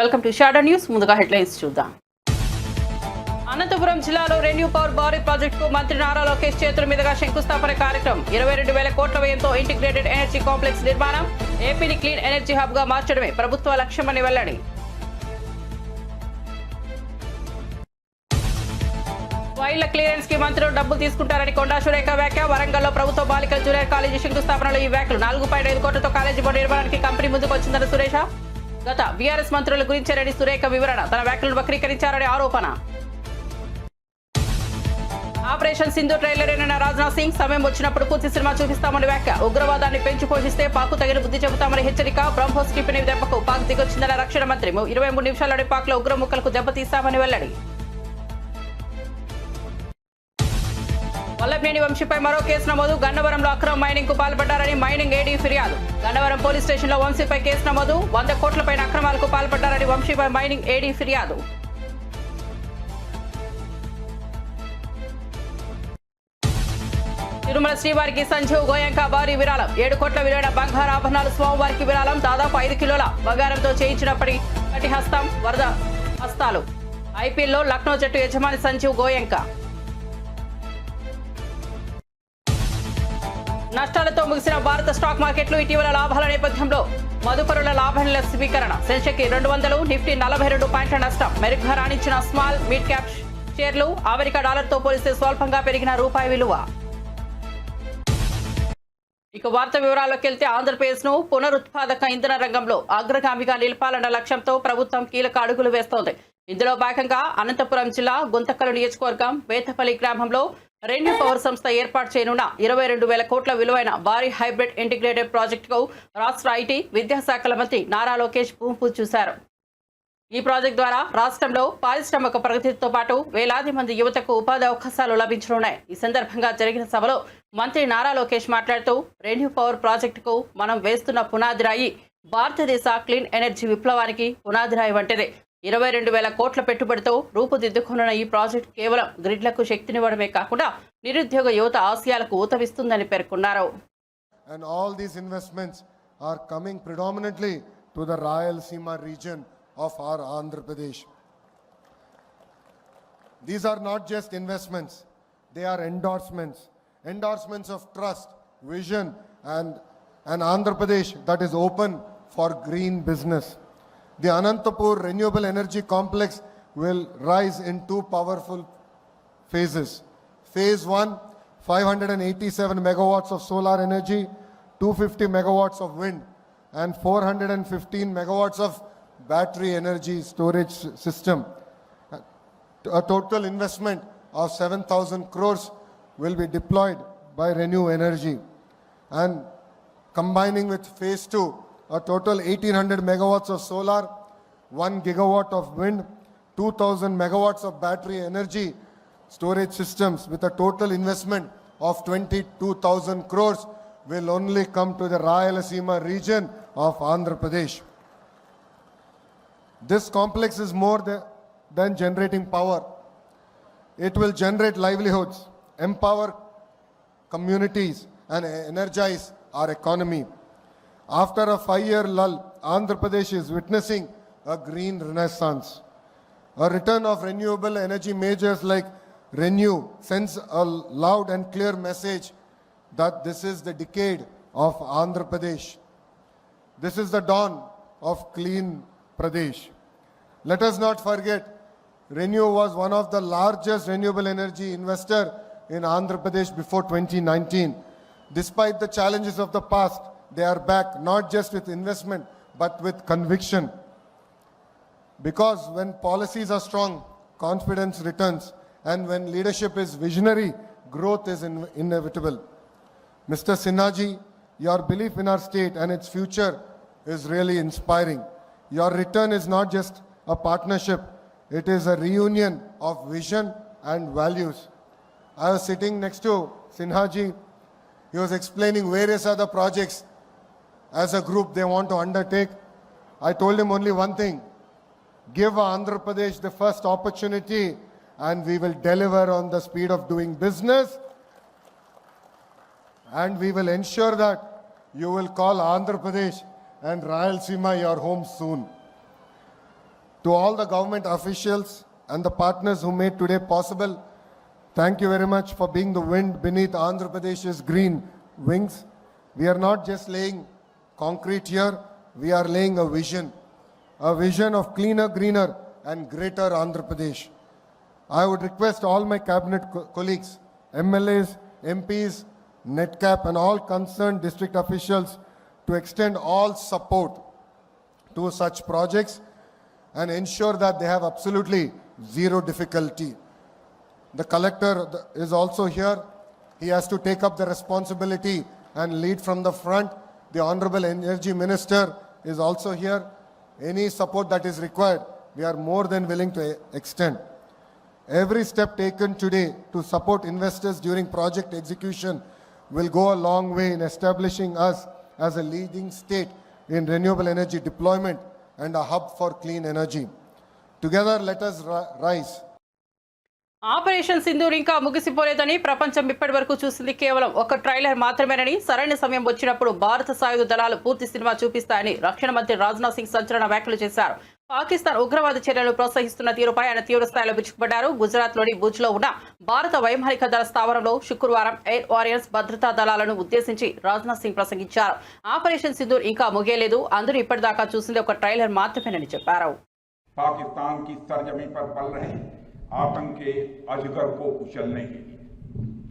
Welcome to shadow news. ముందుగా headlines చూద్దాం. అనంతపురం జిల్లాలో రెన్యూ పవర్ భారీ ప్రాజెక్టుకు మంత్రి నారా లోకేష్ చేతుల మీదుగా శంకుస్థాపన కార్యక్రమం. 22,000 కోట్ల వ్యయంతో ఇంటిగ్రేటెడ్ ఎనర్జీ కాంప్లెక్స్ నిర్మాణం. ఏపీని క్లీన్ ఎనర్జీ హబ్ గా మార్చడమే ప్రభుత్వ లక్ష్యమని వెల్లడి. ఫైళ్ల క్లియరెన్స్ కి మంత్రులు డబ్బులు తీసుకుంటారని కొండా సురేఖ వ్యాఖ్య. వరంగల్లో ప్రభుత్వ బాలికల జూనియర్ కాలేజీ శంకుస్థాపనలో ఈ వ్యాఖ్యలు. 4.5 కోట్లతో కాలేజీ బోర్డు నిర్మాణానికి కంపెనీ ముందుకు వచ్చిందన్న సురేష. గత బీఆర్ఎస్ మంత్రుల గురించి రెడ్డి సురేఖ వివరణ. తన వ్యాఖ్యలను వక్రీకరించారని ఆరోపణ. ఆపరేషన్ సింధు ట్రైలర్ అయిన రాజ్నాథ్ సింగ్ సమయం వచ్చినప్పుడు పూర్తి సినిమా చూపిస్తామని వ్యాఖ్య. ఉగ్రవాదాన్ని పెంచి పోషిస్తే పాకు తగిన బుద్ధి చెబుతామని హెచ్చరిక. బ్రహ్మోస్ క్షిపణి దెబ్బకు పాక్ దిగొచ్చిందన్న రక్షణ మంత్రి. 23 నిమిషాల్లోనే పాక్ లో ఉగ్రముక్కలకు దెబ్బతీస్తామని వెల్లడి. వల్లభనేని వంశీపై మరో కేసు నమోదు. గన్నవరంలో అక్రమ మైనింగ్ కు పాల్పడ్డారని మైనింగ్ ఏడీ ఫిర్యాదు. గన్నవరం పోలీస్ స్టేషన్ లో వంశీపై కేసు నమోదు. 100 కోట్లపైన అక్రమాలకు పాల్పడ్డారని వంశీపై మైనింగ్ ఏడీ ఫిర్యాదు. తిరుమల శ్రీవారికి సంజీవ్ గోయంక భారీ విరాళం. 7 కోట్ల విలువైన బంగారు ఆభరణాలు స్వామివారికి విరాళం. దాదాపు 5 కిలోల బంగారంతో చేయించినప్పటి హస్తం వరద హస్తాలు. ఐపీఎల్లో లక్నో జట్టు యజమాని సంజీవ్ గోయంక. నష్టాలతో ముగిసిన భారత స్టాక్ మార్కెట్లు. ఇటీవల లాభాల నేపథ్యంలో మదుపరుల లాభాల స్వీకరణ. సెన్సెక్స్ 200, నిఫ్టీ 42 పాయింట్ల నష్టం. మెరుగ్గా రాణించిన స్మాల్ మిడ్ క్యాప్ షేర్లు. అమెరికా డాలర్తో పోలిస్తే స్వల్పంగా పెరిగిన రూపాయి విలువ. ఇక వార్త వివరాల్లోకి వెళ్తే, ఆంధ్రప్రదేశ్ ను పునరుత్పాదక ఇంధన రంగంలో అగ్రగామిగా నిలపాలన్న లక్ష్యంతో ప్రభుత్వం కీలక అడుగులు వేస్తోంది. ఇందులో భాగంగా అనంతపురం జిల్లా గుంతకల్ నియోజకవర్గం వేతపల్లి గ్రామంలో రెన్యూ పవర్ సంస్థ ఏర్పాటు చేయనున్న 22,000 కోట్ల విలువైన భారీ హైబ్రిడ్ ఇంటిగ్రేటెడ్ ప్రాజెక్టుకు రాష్ట్ర ఐటీ విద్యాశాఖల మంత్రి నారా లోకేష్ భూమి పూజ చేశారు. ఈ ప్రాజెక్టు ద్వారా రాష్ట్రంలో పారిశ్రామిక ప్రగతితో పాటు వేలాది మంది యువతకు ఉపాధి అవకాశాలు లభించనున్నాయి. ఈ సందర్భంగా జరిగిన సభలో మంత్రి నారా లోకేష్ మాట్లాడుతూ, రెన్యూ పవర్ ప్రాజెక్టుకు మనం వేస్తున్న పునాదిరాయి భారతదేశ క్లీన్ ఎనర్జీ విప్లవానికి పునాదిరాయి వంటిదే. 22,000 కోట్ల పెట్టుబడితో రూపుదిద్దుకున్న ఈ ప్రాజెక్టు కేవలం గ్రిడ్లకు శక్తినివ్వడమే కాకుండా నిరుద్యోగ యువత ఆశయాలకు ఊతమిస్తుందని పేర్కొన్నారు. And all these investments are coming predominantly to the Rayalaseema region of our Andhra Pradesh. These are not just investments, they are endorsements of trust, vision and Andhra Pradesh that is open for green business. The Anantapur Renewable Energy Complex will rise in 2 powerful phases. Phase 1, 587 megawatts of solar energy, 250 megawatts of wind, and 415 megawatts of battery energy storage system. A total investment of 7,000 crores will be deployed by Renew Energy. And combining with phase 2, a total 1,800 megawatts of solar, 1 gigawatt of wind, 2,000 megawatts of battery energy storage systems with a total investment of 22,000 crores will only come to the Rayalaseema region of Andhra Pradesh. This complex is more than generating power. It will generate livelihoods, empower communities and energize our economy. After a 5-year lull, Andhra Pradesh is witnessing a green renaissance. A return of renewable energy majors like Renew sends a loud and clear message that this is the decade of Andhra Pradesh. This is the dawn of clean Pradesh. Let us not forget, Renew was one of the largest renewable energy investor in Andhra Pradesh before 2019. Despite the challenges of the past, they are back not just with investment but with conviction. Because when policies are strong, confidence returns, and when leadership is visionary, growth is inevitable. Mr. Sinhaji, your belief in our state and its future is really inspiring. Your return is not just a partnership, it is a reunion of vision and values. I was sitting next to Sinhaji. He was explaining various other projects as a group they want to undertake. I told him only one thing: give Andhra Pradesh the first opportunity and we will deliver on the speed of doing business, and we will ensure that you will call Andhra Pradesh and Rayalaseema your home soon. To all the government officials and the partners who made today possible, thank you very much for being the wind beneath Andhra Pradesh's green wings. We are not just laying concrete here, we are laying a vision of cleaner, greener and greater Andhra Pradesh. I would request all my cabinet colleagues, MLAs, MPs, NETCAP and all concerned district officials to extend all support to such projects and ensure that they have absolutely zero difficulty. The collector is also here. He has to take up the responsibility and lead from the front. The Honorable Energy Minister is also here. Any support that is required, we are more than willing to extend. Every step taken today to support investors during project execution will go a long way in establishing us as a leading state in renewable energy deployment and a hub for clean energy. Together, let us rise. Operation Sindoor ఇంకా ముగిసిపోలేదని ప్రపంచం ఇప్పటి వరకు చూసింది కేవలం ఒక trailer మాత్రమేనని సరైన సమయం వచ్చినప్పుడు భారత సాయుధ దళాలు పూర్తి సినిమా చూపిస్తాయని రక్షణ మంత్రి రాజ్నాథ్ సింగ్ సంచలన వ్యాఖ్యలు చేశారు. పాకిస్తాన్ ఉగ్రవాద చర్యలు ప్రోత్సహిస్తున్న తీరుపై ఆయన తీవ్ర స్థాయిలో విరుచుకుపడ్డారు. గుజరాత్లోని భుజ్లో ఉన్న భారత వైమానిక దళ స్థావరంలో శుక్రవారం ఎయిర్ వారియర్స్ భద్రతా దళాలను ఉద్దేశించి రాజ్నాథ్ సింగ్ ప్రసంగించారు. ఆపరేషన్ సింధూర్ ఇంకా ముగియలేదు, అందరూ ఇప్పటిదాకా చూసింది ఒక ట్రైలర్ మాత్రమేనని చెప్పారు. पाकिस्तान की सरजमी पर पल रहे आतंक के अजगर को कुचलने के लिए,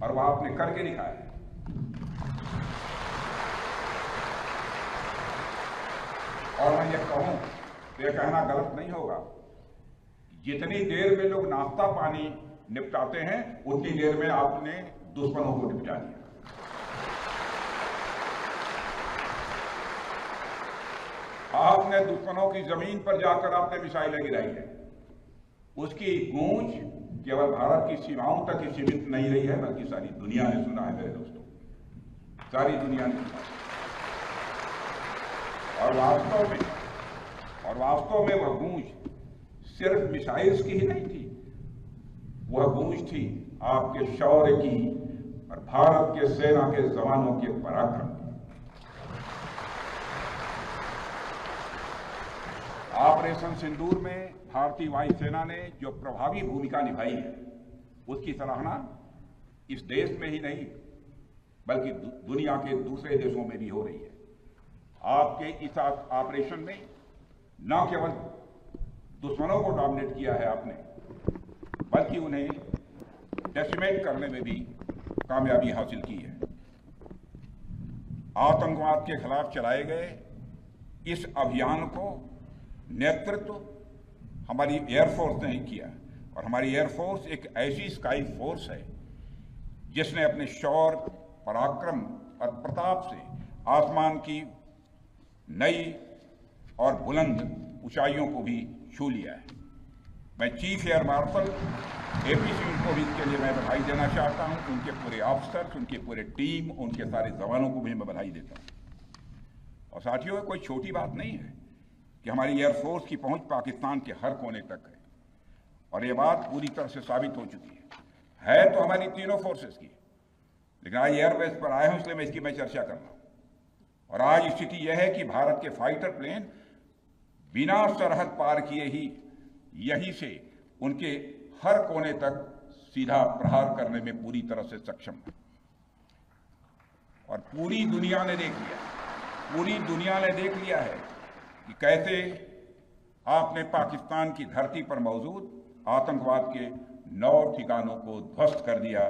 और वह आपने करके दिखाया है। और मैं ये कहूं तो यह कहना गलत नहीं होगा, जितनी देर में लोग नाश्ता पानी निपटाते हैं उतनी देर में आपने दुश्मनों को निपटा दिया। आपने दुश्मनों की जमीन पर जाकर आपने मिसाइलें गिराई है। उसकी गूंज केवल भारत की सीमाओं तक ही सीमित नहीं रही है, बल्कि सारी दुनिया ने सुना है मेरे दोस्तों, सारी दुनिया ने सुना। और वास्तव में वह गूंज सिर्फ मिसाइल्स की ही नहीं थी, वह गूंज थी आपके शौर्य की और भारत के सेना के जवानों के पराक्रम। ऑपरेशन सिंदूर में भारतीय वायुसेना ने जो प्रभावी भूमिका निभाई है, उसकी सराहना इस देश में ही नहीं बल्कि दुनिया के दूसरे देशों में भी हो रही है। आपके इस ऑपरेशन में न केवल दुश्मनों को डोमिनेट किया है आपने, बल्कि उन्हें डेसिमेट करने में भी कामयाबी हासिल की है। आतंकवाद के खिलाफ चलाए गए इस अभियान को नेतृत्व हमारी एयरफोर्स ने किया, और हमारी एयरफोर्स एक ऐसी स्काई फोर्स है जिसने अपने शौर्य, पराक्रम और प्रताप से आसमान की नई और बुलंद ऊंचाइयों को भी छू लिया है। मैं chief air marshal AP Singh को भी इसके लिए मैं बधाई देना चाहता हूं, उनके पूरे ऑफिसर्स, उनके पूरे टीम, उनके सारे जवानों को भी मैं बधाई देता हूं। और साथियों, कोई छोटी बात नहीं है कि हमारी एयरफोर्स की पहुंच पाकिस्तान के हर कोने तक है, और ये बात पूरी तरह से साबित हो चुकी है तो हमारी तीनों फोर्सेस की, लेकिन आज एयरबेस पर आए हूं इसलिए मैं इसकी चर्चा कर रहा हूं। और आज स्थिति यह है कि भारत के फाइटर प्लेन बिना सरहद पार किए ही यहीं से उनके हर कोने तक सीधा प्रहार करने में पूरी तरह से सक्षम है। और पूरी दुनिया ने देख लिया है कि कैसे आपने पाकिस्तान की धरती पर मौजूद आतंकवाद के 9 ठिकानों को ध्वस्त कर दिया।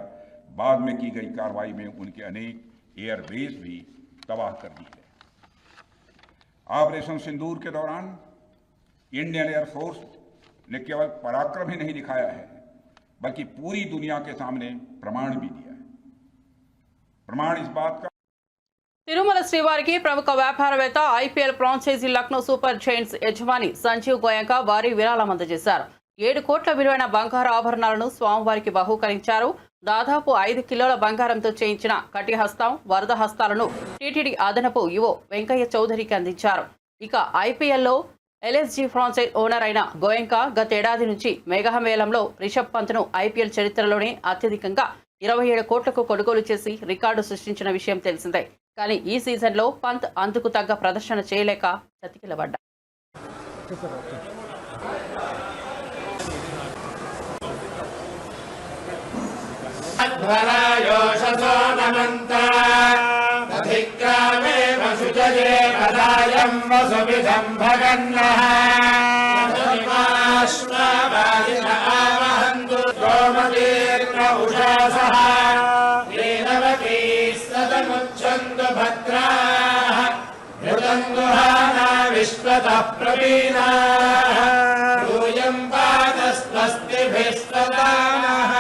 बाद में की गई कार्रवाई में उनके अनेक एयरबेस भी तबाह कर दी है। ऑपरेशन सिंदूर के दौरान इंडियन एयरफोर्स ने केवल पराक्रम ही नहीं दिखाया है, बल्कि पूरी दुनिया के सामने प्रमाण भी दिया है। प्रमाण इस बात का తిరుమల శ్రీవారికి ప్రముఖ వ్యాపారవేత్త IPL franchise Lucknow Super Giants యజమాని సంజీవ్ గోయంకా భారీ విరాళం అందజేశారు. 7 కోట్ల విలువైన బంగారు ఆభరణాలను స్వామివారికి బహూకరించారు. దాదాపు 5 కిలోల బంగారంతో చేయించిన కటిహస్తం, వరద హస్తాలను టీటీడీ అదనపు ఈవో వెంకయ్య చౌదరికి అందించారు. ఇక IPLలో LSG ఫ్రాంచైజ్ ఓనర్ అయిన గోయంకా గతేడాది నుంచి మెగా మేళంలో రిషబ్ పంత్ను IPL చరిత్రలోనే అత్యధికంగా 27 కోట్లకు కొనుగోలు చేసి రికార్డు సృష్టించిన విషయం తెలిసిందే. కానీ ఈ సీజన్లో పంత్ అందుకు తగ్గ ప్రదర్శన చేయలేక చతికిలబడ్డారు. ध्वरायोषसो नमन्ता दधिक्रामे वसुजये पदायं वसुभिधं भगन्नः श्वावादिनावहन्तु गोमतीर्न उषासः लीलवती सदमुच्छन्तु भद्राः ऋतन्दुहाना विश्वतः प्रवीणाः यूयं पादस्वस्तिभिस्तदानः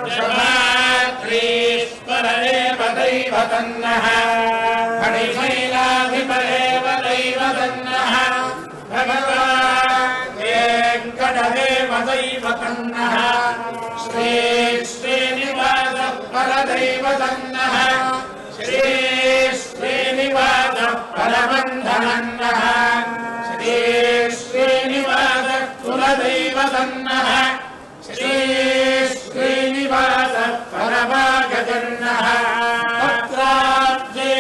वृषभाद्रीश्वर एव दैवतन्नः फणिशैलाधिप एव दैवतन्नः भगवान् वेङ्कटदेव दैवतन्नः श्रीनिवासः परदैवतन्नः श्रीनिवासः परबन्धनन्नः श्रीनिवासः कुलदैवतन्नः श्रीनिवासः परभागजन्नः तत्राब्जे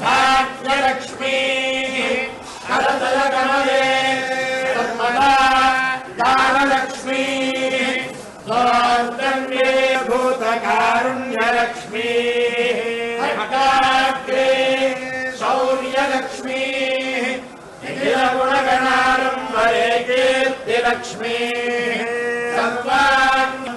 भाग्यलक्ष्मीः करतलकमले सर्वदा दानलक्ष्मीः स्वार्तन्ये भूतकारुण्यलक्ष्मीः हठाग्रे शौर्यलक्ष्मीः निखिलगुणगणारम्भरे कीर्तिलक्ष्मीः सर्वान्राज्यलक्ष्मीः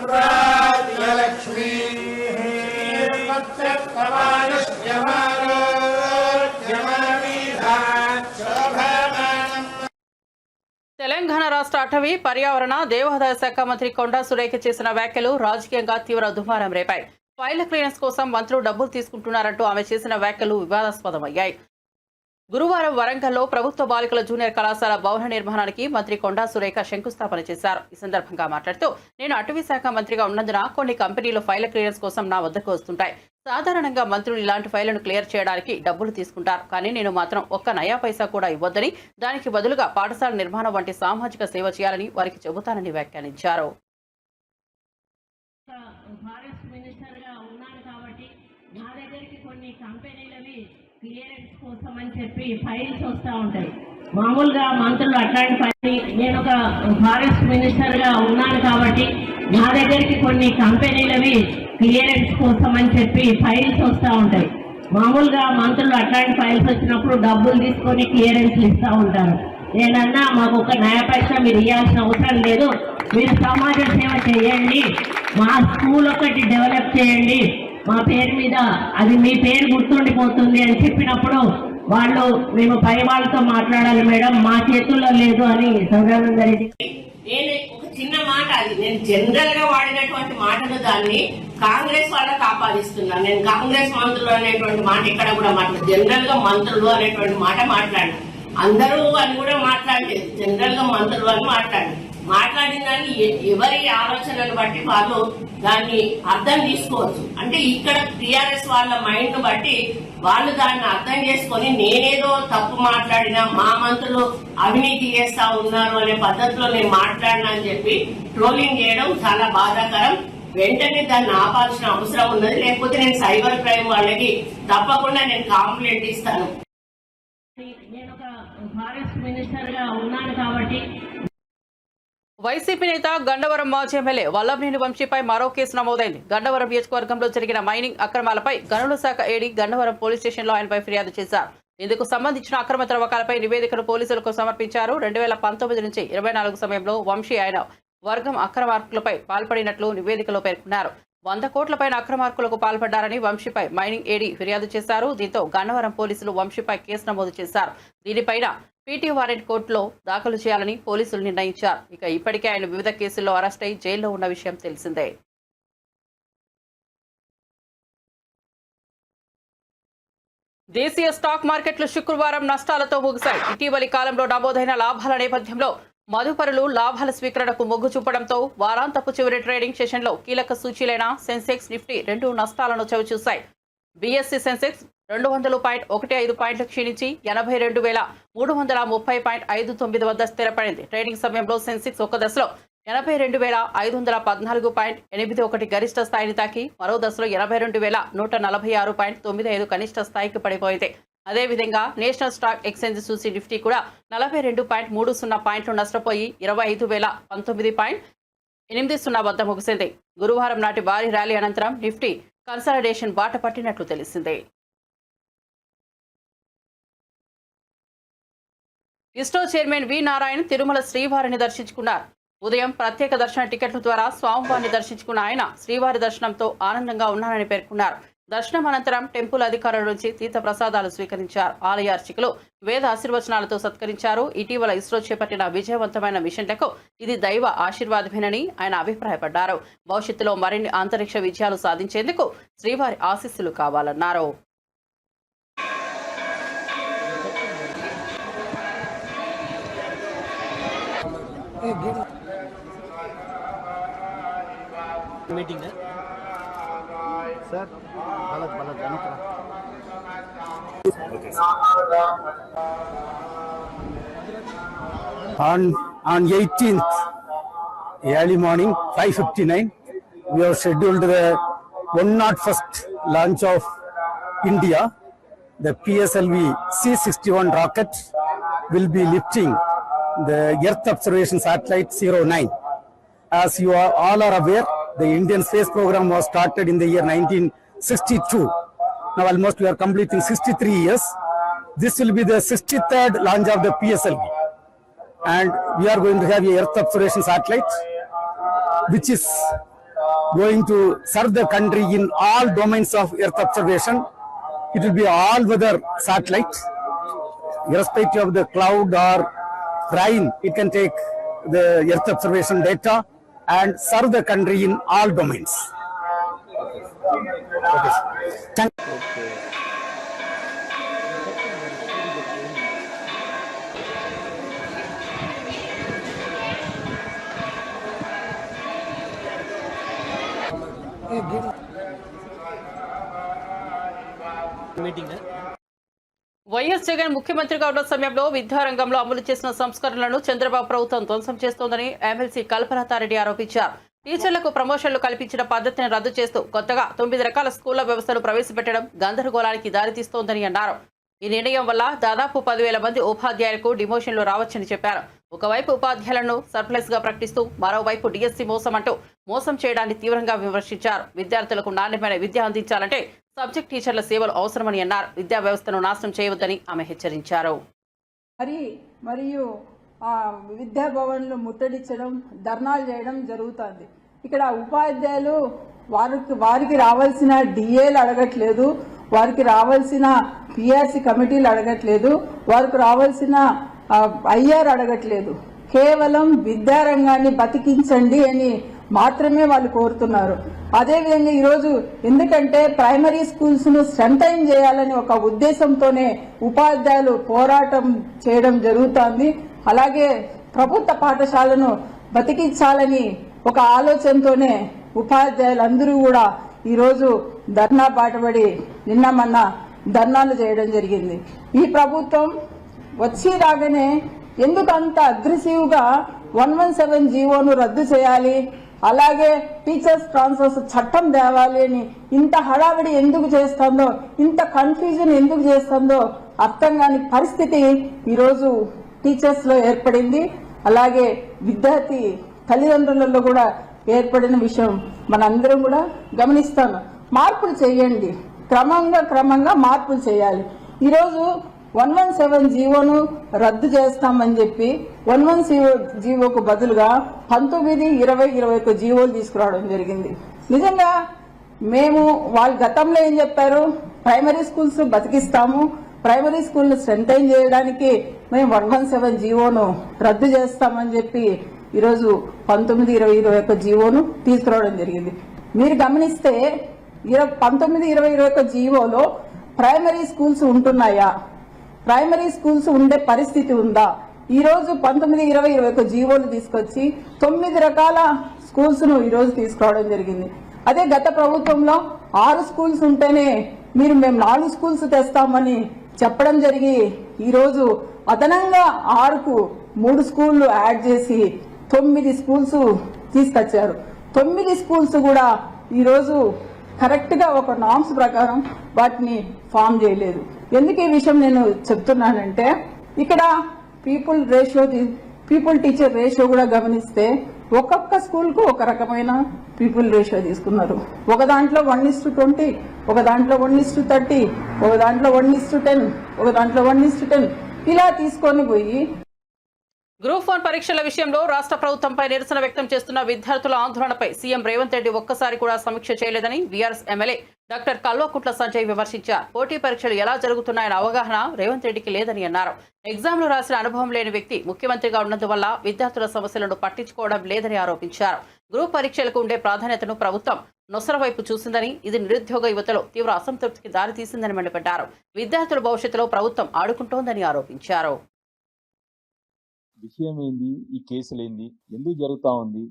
తెలంగాణ రాష్ట్ర అటవీ పర్యావరణ దేవాదాయ శాఖ మంత్రి కొండా సురేఖ చేసిన వ్యాఖ్యలు రాజకీయంగా తీవ్ర దుమారం రేపాయి. ఫైళ్ల క్లియరెన్స్ కోసం మంత్రులు డబ్బులు తీసుకుంటున్నారంటూ ఆమె చేసిన వ్యాఖ్యలు వివాదాస్పదమయ్యాయి. గురువారం వరంగల్లో ప్రభుత్వ బాలికల జూనియర్ కళాశాల భవన నిర్మాణానికి మంత్రి కొండా సురేఖ శంకుస్థాపన చేశారు. ఈ సందర్భంగా మాట్లాడుతూ, నేను అటవీ శాఖ మంత్రిగా ఉన్నందున కొన్ని కంపెనీలు ఫైళ్ల క్లియరెన్స్ కోసం నా వద్దకు వస్తుంటాయి. సాధారణంగా మంత్రులు ఇలాంటి ఫైళ్లను క్లియర్ చేయడానికి డబ్బులు తీసుకుంటారు. కానీ నేను మాత్రం ఒక్క నయా పైసా కూడా ఇవ్వొద్దని, దానికి బదులుగా పాఠశాల నిర్మాణం వంటి సామాజిక సేవ చేయాలని వారికి చెబుతానని వ్యాఖ్యానించారు. క్లియరెన్స్ కోసం అని చెప్పి ఫైల్స్ వస్తూ ఉంటాయి. మామూలుగా మంత్రులు అట్లాంటి ఫైల్, నేను ఒక ఫారెస్ట్ మినిస్టర్గా ఉన్నాను కాబట్టి నా దగ్గరికి కొన్ని కంపెనీలవి క్లియరెన్స్ కోసం అని చెప్పి ఫైల్స్ వస్తూ ఉంటాయి. మామూలుగా మంత్రులు అట్లాంటి ఫైల్స్ వచ్చినప్పుడు డబ్బులు తీసుకొని క్లియరెన్స్ ఇస్తూ ఉంటారు. నేనన్నా మాకు ఒక నయా పైసా మీరు ఇవ్వాల్సిన అవసరం లేదు, మీరు సమాజ సేవ చేయండి, మా స్కూల్ ఒకటి డెవలప్ చేయండి, మా పేరు మీద అది మీ పేరు గుర్తుండిపోతుంది అని చెప్పినప్పుడు వాళ్ళు మేము పై వాళ్ళతో మాట్లాడాలి మేడం, మా చేతుల్లో లేదు అని సదానంద రెడ్డి. నేను ఒక చిన్న మాట, అది నేను జనరల్ గా వాడినటువంటి మాటలు దాన్ని కాంగ్రెస్ వాళ్ళకి ఆపాదిస్తున్నాను. నేను కాంగ్రెస్ మంత్రులు అనేటువంటి మాట ఇక్కడ కూడా మాట్లాడు, జనరల్ గా మంత్రులు అనేటువంటి మాట మాట్లాడు, అందరూ అని కూడా మాట్లాడలేదు, జనరల్ గా మంత్రులు అని మాట్లాడిన దాన్ని ఎవరి ఆలోచనను బట్టి వాళ్ళు దాన్ని అర్థం తీసుకోవచ్చు. అంటే ఇక్కడ టిఆర్ఎస్ వాళ్ళ మైండ్ బట్టి వాళ్ళు దాన్ని అర్థం చేసుకొని నేనేదో తప్పు మాట్లాడినా, మా మంత్రులు అవినీతి చేస్తా ఉన్నారు అనే పద్ధతిలో నేను మాట్లాడినా అని చెప్పి ట్రోలింగ్ చేయడం చాలా బాధాకరం. వెంటనే దాన్ని ఆపాల్సిన అవసరం ఉన్నది. లేకపోతే నేను సైబర్ క్రైమ్ వాళ్ళకి తప్పకుండా నేను కంప్లైంట్ ఇస్తాను. నేను ఒక ఫారెస్ట్ మినిస్టర్ గా ఉన్నాను కాబట్టి. వైసీపీ నేత గండవరం మాజీ ఎమ్మెల్యే వల్లభనేని వంశీపై మరో కేసు నమోదైంది. గండవరం నియోజకవర్గంలో జరిగిన మైనింగ్ అక్రమాలపై గనుల శాఖ ఏడీ గండవరం పోలీస్ స్టేషన్లో ఆయనపై ఫిర్యాదు చేశారు. ఇందుకు సంబంధించిన అక్రమ త్రవ్వకాలపై నివేదికను పోలీసులకు సమర్పించారు. 2019 నుంచి 24 సమయంలో వంశీ ఆయన వర్గం అక్రమార్కులపై పాల్పడినట్లు నివేదికలో పేర్కొన్నారు. 100 కోట్లపైన అక్రమార్కులకు పాల్పడ్డారని వంశీపై మైనింగ్ ఏడీ ఫిర్యాదు చేశారు. దీంతో గన్నవరం పోలీసులు వంశీపై కేసు నమోదు చేశారు. దీనిపైన పీటీ వారెంట్ కోర్టులో దాఖలు చేయాలని పోలీసులు నిర్ణయించారు. ఇక ఇప్పటికే ఆయన వివిధ కేసుల్లో అరెస్ట్ అయి జైల్లో ఉన్న విషయం తెలిసిందే. దేశీయ స్టాక్ మార్కెట్లు శుక్రవారం నష్టాలతో ముగిశాయి. ఇటీవలి కాలంలో నమోదైన లాభాల నేపథ్యంలో మదుపరులు లాభాల స్వీకరణకు మొగ్గు చూపడంతో వారాంతపు చివరి ట్రేడింగ్ సెషన్లో కీలక సూచీలైన సెన్సెక్స్, నిఫ్టీ రెండు నష్టాలను చవిచూశాయి. బీఎస్సీ సెన్సెక్స్ 200.15 పాయింట్లు క్షీణించి 82,330.59 వద్ద స్థిరపడింది. ట్రేడింగ్ సమయంలో సెన్సెక్స్ ఒక దశలో 82,514.81 గరిష్ట స్థాయిని తాకి మరో దశలో 82,146.95 కనిష్ట స్థాయికి పడిపోయింది. అదేవిధంగా నేషనల్ స్టాక్ ఎక్స్చేంజ్ సూచి నిఫ్టీ కూడా 42.30 పాయింట్లు నష్టపోయి 25,019 8-0 వద్ద ముగిసింది. గురువారం నాటి భారీ ర్యాలీ అనంతరం నిఫ్టీ కన్సాలిడేషన్ బాట పట్టినట్లు తెలిసింది. ఇస్రో చైర్మన్ వి నారాయణ్ తిరుమల శ్రీవారిని దర్శించుకున్నారు. ఉదయం ప్రత్యేక దర్శన టికెట్ల ద్వారా స్వామివారిని దర్శించుకున్న ఆయన శ్రీవారి దర్శనంతో ఆనందంగా ఉన్నారని పేర్కొన్నారు. దర్శనం అనంతరం టెంపుల్ అధికారుల నుంచి తీర్థ ప్రసాదాలు స్వీకరించారు. ఆలయ అర్చకులు వేద ఆశీర్వచనాలతో సత్కరించారు. ఇటీవల ఇస్రో చేపట్టిన విజయవంతమైన మిషన్లకు ఇది దైవ ఆశీర్వాదమేనని ఆయన అభిప్రాయపడ్డారు. భవిష్యత్తులో మరిన్ని అంతరిక్ష విజయాలు సాధించేందుకు శ్రీవారి ఆశీస్సులు కావాలన్నారు. मीटिंग है सर गलत जाने का on 18th early morning 5:59 we have scheduled the 101st launch of India. The PSLV C-61 rocket will be lifting the Earth observation satellite 09. As you all are aware, the Indian space program was started in the year 1962. Now almost we are completing 63 years. This will be the 63rd launch of the PSLV. And we are going to have a Earth observation satellite, which is going to serve the country in all domains of Earth observation. It will be all-weather satellite. Irrespective of the cloud or rain, it can take the Earth observation data and serve the country in all domains. Thank you. Meeting है YS Jagan ముఖ్యమంత్రిగా ఉన్న సమయంలో విద్యారంగంలో అమలు చేసిన సంస్కరణలను చంద్రబాబు ప్రభుత్వం ధ్వంసం చేస్తోందని ఎమ్మెల్సీ కల్పలతారెడ్డి ఆరోపించారు. టీచర్లకు ప్రమోషన్లు కల్పించిన పద్ధతిని రద్దు చేస్తూ కొత్తగా 9 రకాల స్కూళ్ల వ్యవస్థను ప్రవేశపెట్టడం గందరగోళానికి దారితీస్తోందని అన్నారు. ఈ నిర్ణయం వల్ల దాదాపు 10,000 మంది ఉపాధ్యాయులకు డిమోషన్లు రావచ్చని చెప్పారు. ఒకవైపు ఉపాధ్యాయులను సర్ప్లస్ గా ప్రకటిస్తూ మరోవైపు డిఎస్సీ మోసం చేయడాన్ని తీవ్రంగా విమర్శించారు. విద్యార్థులకు నాణ్యమైన విద్య అందించాలంటే సబ్జెక్ట్ టీచర్ల సేవలు అవసరమని అన్నారు. విద్యా వ్యవస్థను నాశనం చేయవద్దని ఆమె హెచ్చరించారు. మరియు విద్యా భవన్లు ముట్టడించడం, ధర్నాలు చేయడం జరుగుతుంది. ఇక్కడ ఉపాధ్యాయులు వారికి రావాల్సిన డిఏలు అడగట్లేదు, వారికి రావాల్సిన పిఆర్సీ కమిటీలు అడగట్లేదు, వారికి రావాల్సిన ఐఆర్ అడగట్లేదు. కేవలం విద్యారంగాన్ని బతికించండి అని మాత్రమే వాళ్ళు కోరుతున్నారు. అదేవిధంగా ఈరోజు ఎందుకంటే ప్రైమరీ స్కూల్స్ ను స్ట్రెంథైన్ చేయాలని ఒక ఉద్దేశంతోనే ఉపాధ్యాయులు పోరాటం చేయడం జరుగుతోంది. అలాగే ప్రభుత్వ పాఠశాలను బతికించాలని ఒక ఆలోచనతోనే ఉపాధ్యాయులందరూ కూడా ఈరోజు ధర్నా బాటపడి నిన్న మొన్న ధర్నాలు చేయడం జరిగింది. ఈ ప్రభుత్వం వచ్చి రాగానే ఎందుకు అంత అగ్రెసివ్ గా 117 జీవోను రద్దు చేయాలి, అలాగే టీచర్స్ ట్రాన్స్ఫర్స్ చట్టం తేవాలి అని ఇంత హడావిడి ఎందుకు చేస్తుందో, ఇంత కన్ఫ్యూజన్ ఎందుకు చేస్తుందో అర్థం కాని పరిస్థితి ఈరోజు టీచర్స్ లో ఏర్పడింది. అలాగే విద్యార్థి తల్లిదండ్రులలో కూడా ఏర్పడిన విషయం మనందరం కూడా గమనిస్తాం. మార్పులు చేయండి, క్రమంగా మార్పులు చేయాలి. ఈరోజు 117 జీవోను రద్దు చేస్తామని చెప్పి 110 జీవోకు బదులుగా 19, 20, 21 జీవోలు తీసుకురావడం జరిగింది. నిజంగా మేము వాళ్ళు గతంలో ఏం చెప్పారు, ప్రైమరీ స్కూల్స్ బతికిస్తాము, ప్రైమరీ స్కూల్ స్ట్రెంథైన్ చేయడానికి మేము 117 జీవోను రద్దు చేస్తామని చెప్పి ఈరోజు 19, 20, 21 జీవోను తీసుకురావడం జరిగింది. మీరు గమనిస్తే 19, 20, 21 జీవోలో ప్రైమరీ స్కూల్స్ ఉంటున్నాయా, ప్రైమరీ స్కూల్స్ ఉండే పరిస్థితి ఉందా? ఈ రోజు 19, 20, 21 జీవోలు తీసుకొచ్చి 9 రకాల స్కూల్స్ ను ఈ రోజు తీసుకురావడం జరిగింది. అదే గత ప్రభుత్వంలో 6 స్కూల్స్ ఉంటేనే మేము 4 స్కూల్స్ తెస్తామని చెప్పడం జరిగి ఈ రోజు అదనంగా 6కు 3 స్కూళ్లు యాడ్ చేసి 9 స్కూల్స్ తీసుకొచ్చారు. 9 స్కూల్స్ కూడా ఈ రోజు కరెక్ట్ గా ఒక నామ్స్ ప్రకారం వాటిని ఫామ్ చేయలేదు. ఎందుకు ఈ విషయం నేను చెప్తున్నానంటే ఇక్కడ పీపుల్ టీచర్ రేషియో కూడా గమనిస్తే ఒక్కొక్క స్కూల్కు ఒక రకమైన పీపుల్ రేషియో తీసుకున్నారు. ఒక దాంట్లో 1:20, ఒక దాంట్లో 1:30, ఒక దాంట్లో 1:10, ఒక దాంట్లో 1:10 ఇలా తీసుకొని పోయి గ్రూప్ 1 పరీక్షల విషయంలో రాష్ట్ర ప్రభుత్వంపై నిరసన వ్యక్తం చేస్తున్న విద్యార్థుల ఆందోళనపై సీఎం రేవంత్ రెడ్డి ఒక్కసారి కూడా సమీక్ష చేయలేదని VRS MLA doctor Kalvakuntla Sanjay విమర్శించారు. పోటీ పరీక్షలు ఎలా జరుగుతున్నాయన్న అవగాహన రేవంత్ రెడ్డికి లేదని అన్నారు. ఎగ్జామ్లు రాసిన అనుభవం లేని వ్యక్తి ముఖ్యమంత్రిగా ఉన్నందువల్ల విద్యార్థుల సమస్యలను పట్టించుకోవడం లేదని ఆరోపించారు. గ్రూప్ పరీక్షలకు ఉండే ప్రాధాన్యతను ప్రభుత్వం నొసర వైపు చూసిందని, ఇది నిరుద్యోగ యువతలో తీవ్ర అసంతృప్తికి దారితీసిందని మండిపడ్డారు. విద్యార్థుల భవిష్యత్తులో ప్రభుత్వం ఆడుకుంటోందని ఆరోపించారు. విషయం ఏంది, ఈ కేసులు ఏంది, ఎందుకు జరుగుతూ ఉంది,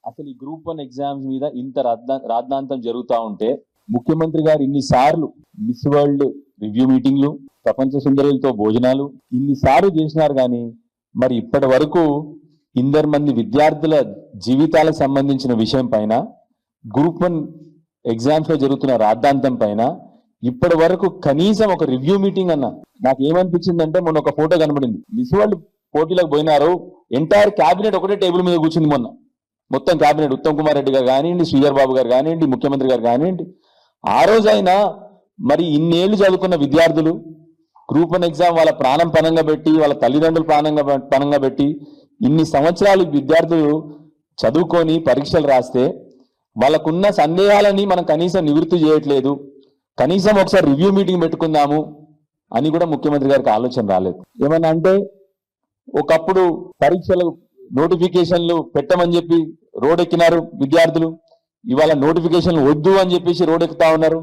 అసలు ఈ గ్రూప్ 1 ఎగ్జామ్స్ మీద ఇంత రాద్ధాంతం జరుగుతూ ఉంటే ముఖ్యమంత్రి గారు ఇన్నిసార్లు మిస్ వరల్డ్ రివ్యూ మీటింగ్లు, ప్రపంచ సుందరులతో భోజనాలు ఇన్నిసార్లు చేసినారు. కానీ మరి ఇప్పటి వరకు 2 మంది విద్యార్థుల జీవితాలకు సంబంధించిన విషయం పైన, గ్రూప్ 1 ఎగ్జామ్స్ లో జరుగుతున్న రాద్ధాంతం పైన ఇప్పటి వరకు కనీసం ఒక రివ్యూ మీటింగ్ అన్న. నాకు ఏమనిపించిందంటే, మొన్న ఒక ఫోటో కనబడింది, మిస్ వరల్డ్ పోటీలకు పోయినారు, ఎంటైర్ క్యాబినెట్ ఒకటే టేబుల్ మీద కూర్చుంది. మొన్న మొత్తం క్యాబినెట్, ఉత్తమ్ కుమార్ రెడ్డి గారు కానివ్వండి, శ్రీధర్ బాబు గారు కానివ్వండి, ముఖ్యమంత్రి గారు కానివ్వండి. ఆ రోజైనా మరి ఇన్నేళ్లు చదువుకున్న విద్యార్థులు గ్రూప్ 1 ఎగ్జామ్ వాళ్ళ ప్రాణం పనంగా పెట్టి, వాళ్ళ తల్లిదండ్రులు పనంగా పెట్టి ఇన్ని సంవత్సరాలు విద్యార్థులు చదువుకొని పరీక్షలు రాస్తే వాళ్ళకున్న సందేహాలని మనం కనీసం నివృత్తి చేయట్లేదు. కనీసం ఒకసారి రివ్యూ మీటింగ్ పెట్టుకుందాము అని కూడా ముఖ్యమంత్రి గారికి ఆలోచన రాలేదు. ఏమన్నా అంటే, ఒకప్పుడు పరీక్షలు నోటిఫికేషన్లు పెట్టమని చెప్పి రోడ్డెక్కినారు విద్యార్థులు, ఇవాళ నోటిఫికేషన్లు వద్దు అని చెప్పేసి రోడ్డెక్కుతా ఉన్నారు.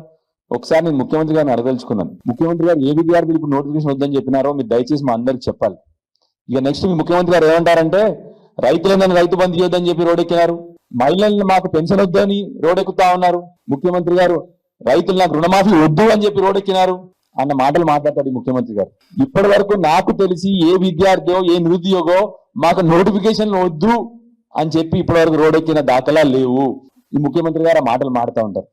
ఒకసారి నేను ముఖ్యమంత్రి గారిని అడగదలుచుకున్నాను, ముఖ్యమంత్రి గారు ఏ విద్యార్థులు ఇప్పుడు నోటిఫికేషన్ వద్దని చెప్పినారో మీరు దయచేసి మా అందరికి చెప్పాలి. ఇక నెక్స్ట్ మీ ముఖ్యమంత్రి గారు ఏమంటారంటే, రైతులందరినీ రైతు బంధు చేయొద్దని చెప్పి రోడ్డెక్కినారు, మహిళలను మాకు పెన్షన్ వద్దని రోడ్డెక్కుతా ఉన్నారు, ముఖ్యమంత్రి గారు రైతులు నాకు రుణమాఫీ వద్దు అని చెప్పి రోడ్డెక్కినారు అన్న మాటలు మాట్లాడతాడు ముఖ్యమంత్రి గారు. ఇప్పటి వరకు నాకు తెలిసి ఏ విద్యార్థి, ఏ నిరుద్యోగో మాకు నోటిఫికేషన్లు వద్దు అని చెప్పి ఇప్పటి వరకు రోడ్డెక్కిన దాఖలా లేవు. ఈ ముఖ్యమంత్రి గారు ఆ మాటలు మాడుతూ ఉంటారు.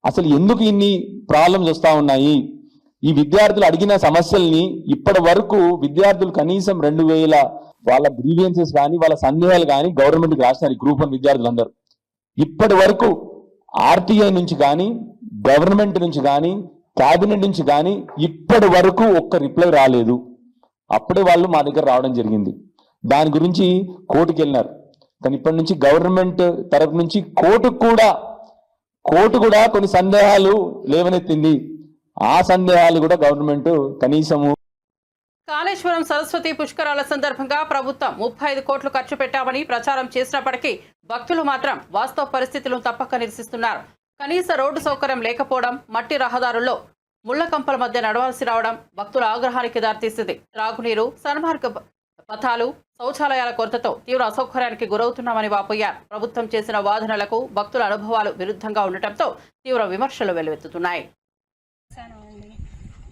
అసలు ఎందుకు ఇన్ని ప్రాబ్లమ్స్ వస్తా ఉన్నాయి? ఈ విద్యార్థులు అడిగిన సమస్యల్ని ఇప్పటి వరకు విద్యార్థులు కనీసం 2000 వాళ్ళ గ్రీవియన్సెస్ కానీ వాళ్ళ సందేహాలు కానీ గవర్నమెంట్కి రాసినారు. గ్రూప్ 1 విద్యార్థులందరూ ఇప్పటి వరకు ఆర్టీఐ నుంచి కానీ, గవర్నమెంట్ నుంచి కానీ, క్యాబినెట్ నుంచి కానీ ఇప్పటి వరకు ఒక్క రిప్లై రాలేదు. అప్పుడే వాళ్ళు మా దగ్గర రావడం జరిగింది. దాని గురించి కోర్టుకు వెళ్ళినారు. కానీ ఇప్పటి నుంచి గవర్నమెంట్ తరఫు నుంచి కోర్టు కూడా కొన్ని సందేహాలు లేవనెత్తింది. ఆ సందేహాలు కూడా గవర్నమెంట్ కనీసము. కాళేశ్వరం సరస్వతి పుష్కరాల సందర్భంగా ప్రభుత్వం 35 కోట్లు ఖర్చు పెట్టామని ప్రచారం చేసినప్పటికీ భక్తులు మాత్రం వాస్తవ పరిస్థితులను తప్పక నిరసిస్తున్నారు. కనీస రోడ్డు సౌకర్యం లేకపోవడం, మట్టి రహదారుల్లో ముళ్ల కంపల మధ్య నడవాల్సి రావడం భక్తుల ఆగ్రహానికి దారితీసింది. త్రాగునీరు, సన్మార్గ పథాలు, శౌచాలయాల కొరతతో తీవ్ర అసౌకర్యానికి గురవుతున్నామని వాపోయారు. ప్రభుత్వం చేసిన వాదనలకు భక్తుల అనుభవాలు విరుద్ధంగా ఉండటంతో తీవ్ర విమర్శలు వెల్లువెత్తుతున్నాయి.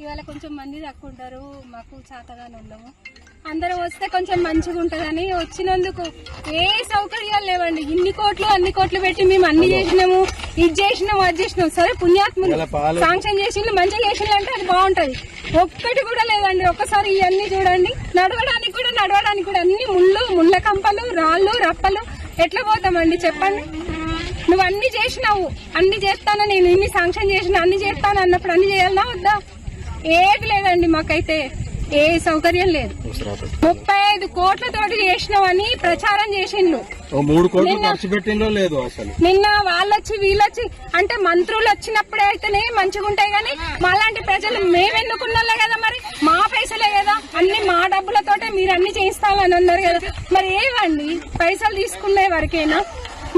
ఇవాళ కొంచెం మంది తక్కువ ఉంటారు, మాకు చేతగానే ఉండము. అందరూ వస్తే కొంచెం మంచిగా ఉంటుందని వచ్చినందుకు ఏ సౌకర్యాలు లేవండి. అన్ని కోట్లు పెట్టి మేము అన్ని చేసినాము, ఇది చేసినాము, అది చేసినాము. సరే పుణ్యాత్ములు శాంక్షన్ చేసిండ్రు, మంచిగా చేసిండ్రు అంటే అది బాగుంటది. ఒక్కటి కూడా లేదండి. ఒక్కసారి ఇవన్నీ చూడండి. నడవడానికి కూడా అన్ని ముళ్ళ కంపలు, రాళ్ళు, రప్పలు. ఎట్లా పోతామండి చెప్పండి? నువ్వు అన్ని చేసినావు, అన్ని చేస్తాను, నేను ఇన్ని శాంక్షన్ చేసిన, అన్ని చేస్తాను అన్నప్పుడు అన్ని చేయాలన్నా వద్దా? ఏది లేదండి. మాకైతే ఏ సౌకర్యం లేదు. 35 కోట్లతోటి చేసినామని ప్రచారం చేసిండ్రు. 3 కోట్లు ఖర్చు పెట్టిందో లేదు అసలు. నిన్న వాళ్ళొచ్చి వీళ్ళొచ్చి అంటే మంత్రులు వచ్చినప్పుడే అయితేనే మంచిగా ఉంటాయి. కానీ మాలాంటి ప్రజలు మేమెన్నుకున్నోళ్ళే కదా, మరి మా పైసలే కదా, అన్ని మా డబ్బులతోటే మీరు అన్ని చేయిస్తామని అన్నారు కదా. మరి ఏవండి పైసలు తీసుకునే వరకేనా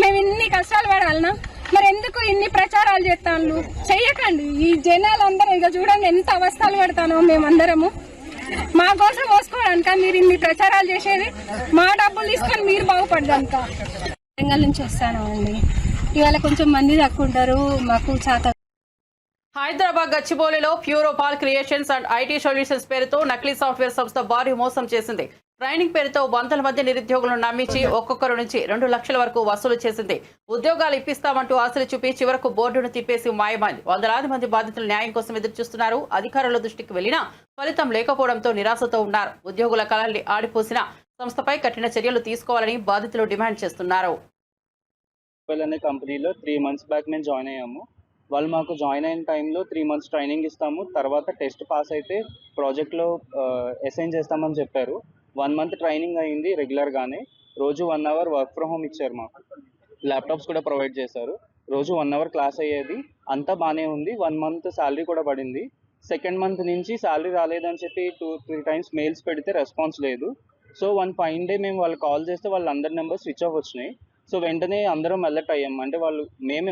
మేము ఇన్ని కష్టాలు పడాలనా? మరి ఎందుకు ఇన్ని ప్రచారాలు చేస్తాను? చెయ్యకండి. ఈ జనాలందరూ ఇక చూడండి ఎంత అవస్థలు పడతానో మేమందరము. మా కోసం పోసుకోవడానిక మీరు ఇన్ని ప్రచారాలు చేసేది? మా డబ్బులు తీసుకొని మీరు బాగుపడ్డాక. వరంగల్ నుంచి వస్తాను అండి. ఇవాళ కొంచెం మంది తక్కువ ఉంటారు, మాకు చేత. హైదరాబాద్ గచ్చిబౌలిలో ప్యూరోపాల్ క్రియేషన్స్ అండ్ ఐటీ సొల్యూషన్స్ పేరుతో నకిలీ సాఫ్ట్వేర్ సంస్థ భారీ మోసం చేసింది. ట్రైనింగ్ పేరుతో వందల మంది నిరుద్యోగులను నమ్మించి ఒక్కొక్కరు నుంచి 2 లక్షల వరకు వసూలు చేసింది. ఉద్యోగాలు ఇప్పిస్తామంటూ ఆశలు చూపి చివరకు బోర్డును తిప్పేసి మాయమైంది. వందలాది మంది బాధితులు న్యాయం కోసం ఎదురుచూస్తున్నారు. అధికారుల దృష్టికి వెళ్లినా ఫలితం లేకపోవడంతో నిరాశతో ఉన్నారు. ఉద్యోగుల కళల్ని ఆడిపోసిన సంస్థపై కఠిన చర్యలు తీసుకోవాలని బాధితులు డిమాండ్ చేస్తున్నారు. అనే కంపెనీలో 3 months బ్యాక్ మేము జాయిన్ అయ్యాము. వాళ్ళు మాకు జాయిన్ అయిన టైంలో 3 months ట్రైనింగ్ ఇస్తాము, తర్వాత టెస్ట్ పాస్ అయితే ప్రాజెక్ట్లో అసైన్ చేస్తామని చెప్పారు. 1 month ట్రైనింగ్ అయింది రెగ్యులర్గానే. రోజు 1 hour వర్క్ ఫ్రమ్ హోమ్ ఇచ్చారు మాకు. ల్యాప్టాప్స్ కూడా ప్రొవైడ్ చేశారు. రోజు 1 hour క్లాస్ అయ్యేది. అంతా బాగానే ఉంది. 1 month శాలరీ కూడా పడింది. సెకండ్ మంత్ నుంచి శాలరీ రాలేదని చెప్పి 2-3 times మెయిల్స్ పెడితే రెస్పాన్స్ లేదు. సో వన్ ఫైన్ డే మేము వాళ్ళు కాల్ చేస్తే వాళ్ళందరి నెంబర్ స్విచ్ ఆఫ్ వచ్చినాయి. సో వెంటనే అందరం అలర్ట్ అయ్యాం. అంటే వాళ్ళు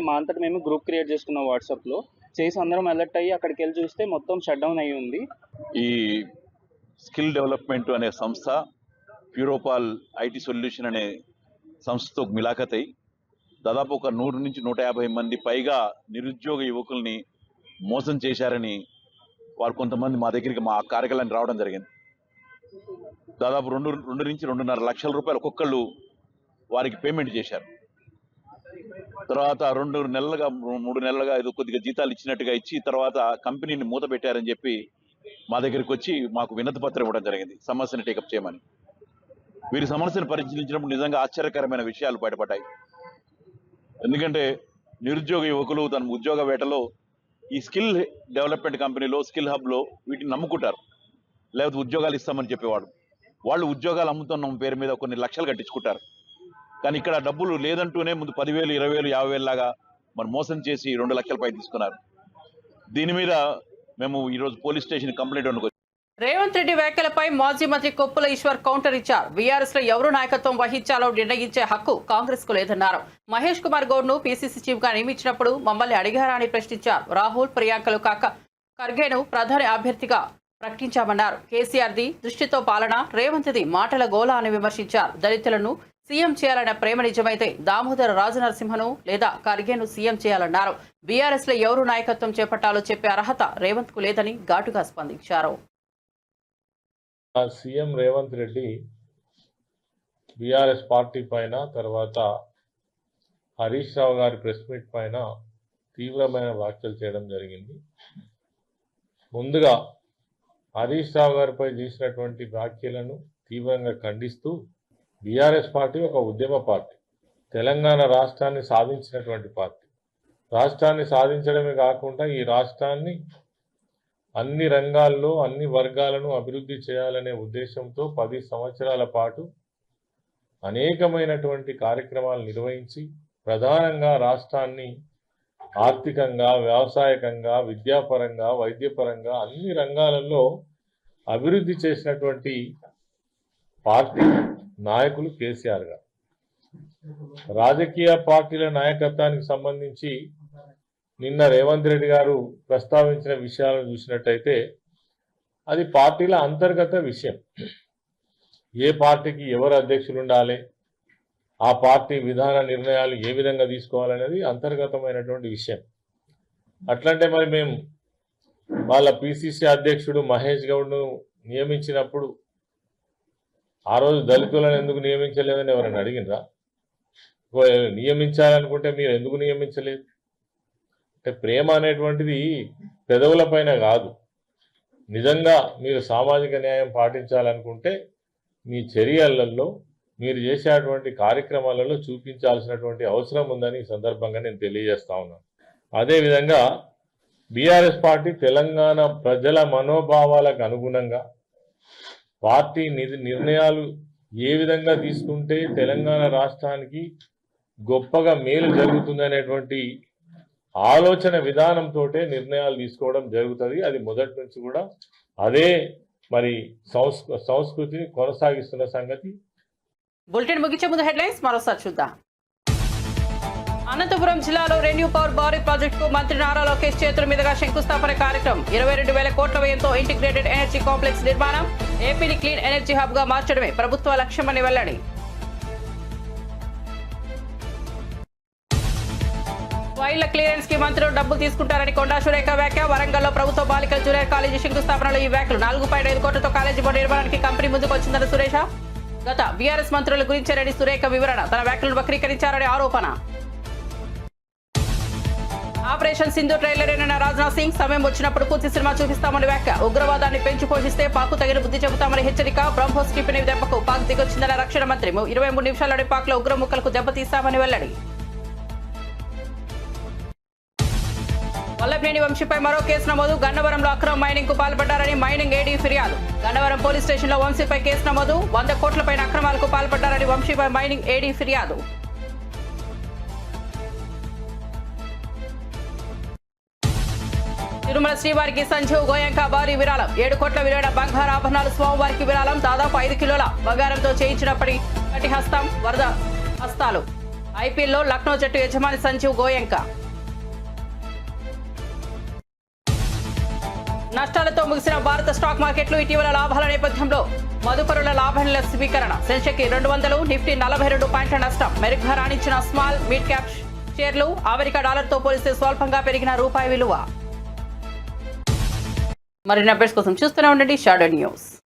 మా అంతటా మేము గ్రూప్ క్రియేట్ చేసుకున్నాం వాట్సాప్లో, చేసి అందరం అలర్ట్ అయ్యి అక్కడికి వెళ్ళి చూస్తే మొత్తం షట్ డౌన్ అయ్యి ఉంది. ఈ స్కిల్ డెవలప్మెంట్ అనే సంస్థ ప్యూరోపాల్ ఐటీ సొల్యూషన్ అనే సంస్థతో మిలాఖత్ అయి దాదాపు ఒక 100 నుంచి 150 మంది పైగా నిరుద్యోగ యువకుల్ని మోసం చేశారని వారు కొంతమంది మా దగ్గరికి మా కార్యాలయానికి రావడం జరిగింది. దాదాపు 2 నుంచి 2.5 లక్షల రూపాయలు ఒక్కొక్కళ్ళు వారికి పేమెంట్ చేశారు. తర్వాత 2 నెలలుగా 3 నెలలుగా ఏదో కొద్దిగా జీతాలు ఇచ్చినట్టుగా ఇచ్చి తర్వాత కంపెనీని మూత పెట్టారని చెప్పి మా దగ్గరికి వచ్చి మాకు వినతి పత్రం ఇవ్వడం జరిగింది, సమస్యను టేకప్ చేయమని. వీరి సమస్యను పరిశీలించినప్పుడు నిజంగా ఆశ్చర్యకరమైన విషయాలు బయటపడ్డాయి. ఎందుకంటే నిరుద్యోగ యువకులు తన ఉద్యోగ వేటలో ఈ స్కిల్ డెవలప్మెంట్ కంపెనీలో స్కిల్ హబ్లో వీటిని నమ్ముకుంటారు, లేకపోతే ఉద్యోగాలు ఇస్తామని చెప్పేవాడు. వాళ్ళు ఉద్యోగాలు అమ్ముతున్న పేరు మీద కొన్ని లక్షలు కట్టించుకుంటారు. కానీ ఇక్కడ డబ్బులు లేదంటూనే ముందు 10,000, 20,000, 50,000 లాగా మరి మోసం చేసి 2 లక్షల పై తీసుకున్నారు. దీని మీద మేము ఈరోజు పోలీస్ స్టేషన్ కంప్లైంట్ అనుకో. రేవంత్ రెడ్డి వ్యాఖ్యలపై మాజీ మంత్రి కొప్పుల ఈశ్వర్ కౌంటర్ ఇచ్చారు. బీఆర్ఎస్ లో ఎవరు నాయకత్వం వహించాలో నిర్ణయించే హక్కు కాంగ్రెస్ కు లేదన్నారు. మహేష్ కుమార్ గౌడ్ ను పీసీసీ చీఫ్ గా నియమించినప్పుడు మమ్మల్ని అడిగారా అని ప్రశ్నించారు. రాహుల్, ప్రియాంకలు కాక ఖర్గేను ప్రధాని అభ్యర్థిగా ప్రకటించామన్నారు. కేసీఆర్ది దృష్టితో పాలన, రేవంత్ది మాటల గోల అని విమర్శించారు. దళితులను సీఎం చేయాలన్న ప్రేమ నిజమైతే దామోదర రాజనరసింహను లేదా ఖర్గేను సీఎం చేయాలన్నారు. బీఆర్ఎస్ లో ఎవరు నాయకత్వం చేపట్టాలో చెప్పే అర్హత రేవంత్ కు లేదని ఘాటుగా స్పందించారు. CM Revanth Reddy BRS party పైన, తర్వాత హరీష్ రావు గారి ప్రెస్ మీట్ పైన తీవ్రమైన వ్యాఖ్యలు చేయడం జరిగింది. ముందుగా హరీష్ రావు గారిపై చేసినటువంటి వ్యాఖ్యలను తీవ్రంగా ఖండిస్తూ, బీఆర్ఎస్ పార్టీ ఒక ఉద్యమ పార్టీ, తెలంగాణ రాష్ట్రాన్ని సాధించినటువంటి పార్టీ. రాష్ట్రాన్ని సాధించడమే కాకుండా ఈ రాష్ట్రాన్ని అన్ని రంగాల్లో అన్ని వర్గాలను అభివృద్ధి చేయాలనే ఉద్దేశంతో 10 సంవత్సరాల పాటు అనేకమైనటువంటి కార్యక్రమాలు నిర్వహించి ప్రధానంగా రాష్ట్రాన్ని ఆర్థికంగా, వ్యవసాయకంగా, విద్యాపరంగా, వైద్యపరంగా అన్ని రంగాలలో అభివృద్ధి చేసినటువంటి పార్టీ నాయకులు కేసీఆర్ గారు. రాజకీయ పార్టీల నాయకత్వానికి సంబంధించి నిన్న రేవంత్ రెడ్డి గారు ప్రస్తావించిన విషయాలను చూసినట్టయితే అది పార్టీల అంతర్గత విషయం. ఏ పార్టీకి ఎవరు అధ్యక్షులు ఉండాలి, ఆ పార్టీ విధాన నిర్ణయాలు ఏ విధంగా తీసుకోవాలనేది అంతర్గతమైనటువంటి విషయం. అట్లంటే మరి మేము వాళ్ళ పిసిసి అధ్యక్షుడు మహేష్ గౌడ్ను నియమించినప్పుడు ఆ రోజు దళితులను ఎందుకు నియమించలేదని ఎవరైనా అడిగినరా? నియమించాలనుకుంటే మీరు ఎందుకు నియమించలేదు? అంటే ప్రేమ అనేటువంటిది పెదవుల పైన కాదు. నిజంగా మీరు సామాజిక న్యాయం పాటించాలనుకుంటే మీ చర్యలలో, మీరు చేసేటువంటి కార్యక్రమాలలో చూపించాల్సినటువంటి అవసరం ఉందని ఈ సందర్భంగా నేను తెలియజేస్తా ఉన్నాను. అదేవిధంగా బీఆర్ఎస్ పార్టీ తెలంగాణ ప్రజల మనోభావాలకు అనుగుణంగా పార్టీ నిర్ణయాలు ఏ విధంగా తీసుకుంటే తెలంగాణ రాష్ట్రానికి గొప్పగా మేలు జరుగుతుందనేటువంటి ఆలోచన విధానంతో నిర్ణయాలు తీసుకోవడం జరుగుతుంది. అది మొదటి నుంచి కూడా అదే మరి సంస్కృతిని కొనసాగిస్తున్న సంగతి. బులెటిన్ ముగించే ముందు హెడ్లైన్స్ మరోసారి చూద్దాం. అనంతపురం జిల్లాలో రెన్యూ పవర్ భారీ ప్రాజెక్టుకు మంత్రి నారా లోకేష్ చేతుల మీదుగా శంకుస్థాపన కార్యక్రమం. 22,000 కోట్ల వ్యయంతో ఇంటిగ్రేటెడ్ ఎనర్జీ కాంప్లెక్స్ నిర్మాణం. ఏపీని క్లీన్ ఎనర్జీ హబ్ గా మార్చడమే ప్రభుత్వ లక్ష్యమని వెల్లడి. ఫైళ్ల క్లియరెన్స్ కి మంత్రులు డబ్బులు తీసుకుంటారని కొండా సురేఖ వ్యాఖ్య. వరంగల్లో ప్రభుత్వ బాలికల జూనియర్ కాలేజీ శంకుస్థాపనలో ఈ వ్యాఖ్యలు. 4.5 కోట్లతో కాలేజీ బోర్డు నిర్మాణానికి కంపెనీ ముందుకు వచ్చిందన్న సురేష. గత బీఆర్ఎస్ మంత్రుల గురించేనని సురేఖ వివరణ. తన వ్యాఖ్యలను వక్రీకరించారని ఆరోపణ. ఆపరేషన్ సింధు ట్రైలర్ అయిన రాజ్నాథ్ సింగ్ సమయం వచ్చినప్పుడు పూర్తి సినిమా చూపిస్తామని వ్యాఖ్య. ఉగ్రవాదాన్ని పెంచి పోషిస్తే పాక్ తగిన బుద్ధి చెబుతామని హెచ్చరిక. బ్రహ్మోస్ క్షిపణి దెబ్బకు పాక్ దిగొచ్చిందన్న రక్షణ మంత్రి. 23 నిమిషాల్లోనే పాక్ లో ఉగ్రముక్కలకు దెబ్బతీస్తామని వెల్లడి. వల్లభనేని వంశీపై మరో కేసు నమోదు. గన్నవరంలో అక్రమ మైనింగ్ కు పాల్పడ్డారని మైనింగ్ ఏడీ ఫిర్యాదు. గన్నవరం పోలీస్ స్టేషన్ లో వంశీపై కేసు నమోదు. 100 కోట్లపైన అక్రమాలకు పాల్పడ్డారని వంశీపై మైనింగ్ ఏడీ ఫిర్యాదు. తిరుమల శ్రీవారికి సంజీవ్ గోయంక భారీ విరాళం. 7 కోట్ల విలువైన బంగారు ఆభరణాలు స్వామివారికి విరాళం. దాదాపు 5 కిలోల బంగారంతో చేయించినప్పటి కటి హస్తం వరద హస్తాలు. ఐపీఎల్లో లక్నో జట్టు యజమాని సంజీవ్ గోయంక. నష్టాలతో ముగిసిన భారత స్టాక్ మార్కెట్లు. ఇటీవల లాభాల నేపథ్యంలో మదుపరుల లాభాల స్వీకరణ. సెన్సెక్స్ 200, నిఫ్టీ 42 పాయింట్ల నష్టం. మెరుగ్గా రాణించిన స్మాల్ మిడ్ క్యాప్ షేర్లు. అమెరికా డాలర్తో పోలిస్తే స్వల్పంగా పెరిగిన రూపాయి విలువ. మరిన్ని అప్డేట్స్ కోసం చూస్తూనే ఉండండి షాడో న్యూస్.